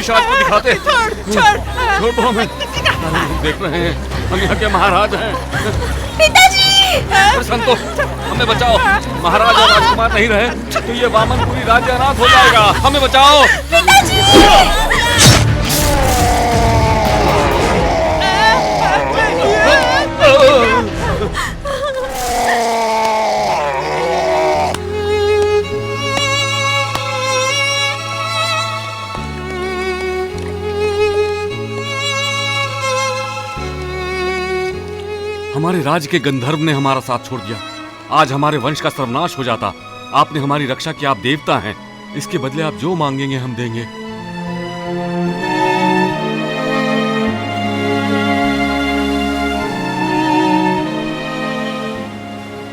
पिशाच को दिखाते। छोड़ दो हमें। देख रहे हैं हम यहाँ के महाराज हैं। पिताजी! संतो, हमें बचाओ। महाराज और राजकुमार नहीं रहे तो ये वामनपुरी राज्य अनाथ हो जाएगा। हमें बचाओ। पिताजी! हमारे राज्य के गंधर्व ने हमारा साथ छोड़ दिया। आज हमारे वंश का सर्वनाश हो जाता। आपने हमारी रक्षा की, आप देवता हैं। इसके बदले आप जो मांगेंगे हम देंगे।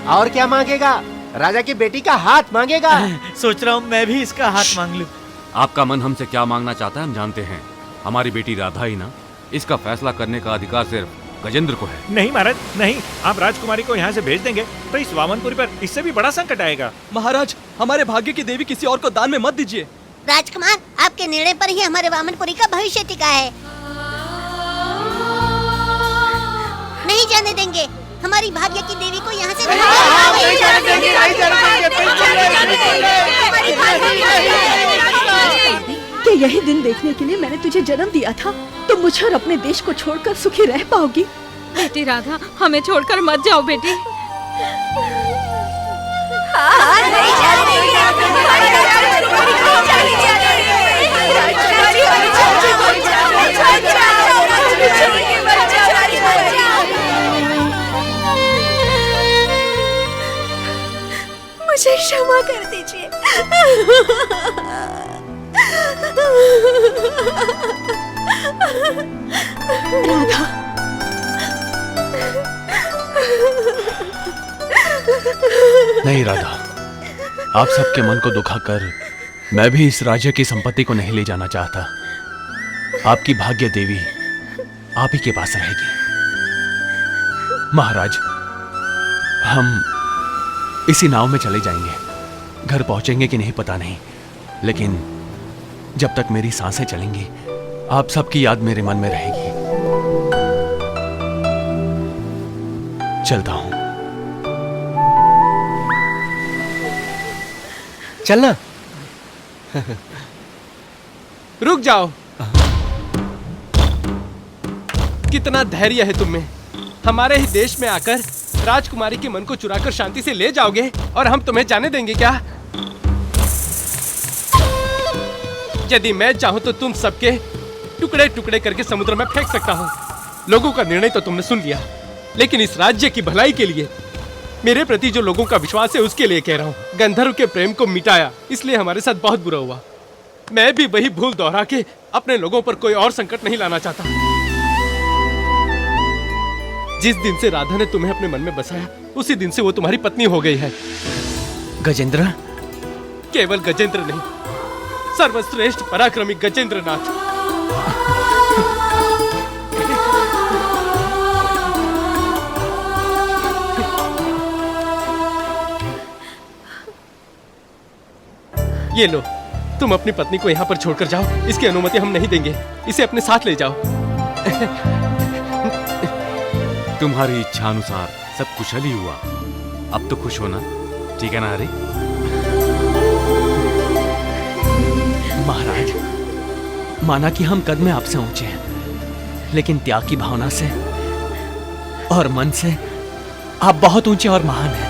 और क्या मांगेगा? राजा की बेटी का हाथ मांगेगा। सोच रहा हूँ मैं भी इसका हाथ मांग लूं। आपका मन हमसे क्या मांगना चाहता है हम जानते हैं। हमारी बेटी राधा ही ना, इसका फैसला करने का अधिकार सिर्फ गजेंद्र को है। नहीं महाराज नहीं, आप राजकुमारी को यहाँ से भेज देंगे तो इस वामनपुरी पर इससे भी बड़ा संकट आएगा। महाराज, हमारे भाग्य की देवी किसी और को दान में मत दीजिए। राजकुमार, आपके निर्णय पर ही हमारे वामनपुरी का भविष्य टिका है। नहीं जाने देंगे। हमारी भाग्य की देवी को यहाँ से नहीं जाने देंगे। क्या यही दिन देखने के लिए मैंने तुझे जन्म दिया था? तुम मुझे और अपने देश को छोड़कर सुखी रह पाओगी? बेटी राधा, हमें छोड़कर मत जाओ बेटी। मुझे क्षमा कर दीजिए। राधा, नहीं राधा, आप सबके मन को दुखाकर मैं भी इस राज्य की संपत्ति को नहीं ले जाना चाहता। आपकी भाग्य देवी आप ही के पास रहेगी। महाराज, हम इसी नाव में चले जाएंगे। घर पहुंचेंगे कि नहीं पता नहीं, लेकिन जब तक मेरी सांसें चलेंगी आप सबकी याद मेरे मन में रहेगी। चलता हूं। चलना। रुक जाओ। कितना धैर्य है तुम में। हमारे ही देश में आकर राजकुमारी के मन को चुराकर शांति से ले जाओगे और हम तुम्हें जाने देंगे क्या? यदि मैं चाहूं तो तुम सबके टुकड़े टुकड़े करके समुद्र में फेंक सकता हूं। लोगों का निर्णय तो तुमने सुन लिया, लेकिन इस राज्य की भलाई के लिए, मेरे प्रति जो लोगों का विश्वास है उसके लिए कह रहा हूं। गंधर्व के प्रेम को मिटाया, इसलिए हमारे साथ बहुत बुरा हुआ। मैं भी वही भूल दोहरा के अपने लोगों पर कोई और संकट नहीं लाना चाहता। जिस दिन से राधा ने तुम्हें अपने मन में बसाया, उसी दिन से वो तुम्हारी पत्नी हो गई है। गजेंद्र? केवल गजेंद्र नहीं, सर्वश्रेष्ठ पराक्रमी गजेंद्र नाथ। ये लो, तुम अपनी पत्नी को यहाँ पर छोड़कर जाओ। इसकी अनुमति हम नहीं देंगे। इसे अपने साथ ले जाओ। तुम्हारी इच्छा अनुसार सब कुशल ही हुआ। अब तो खुश होना, ठीक है ना हरी? महाराज, माना कि हम कद में आपसे ऊंचे हैं, लेकिन त्याग की भावना से और मन से आप बहुत ऊंचे और महान हैं।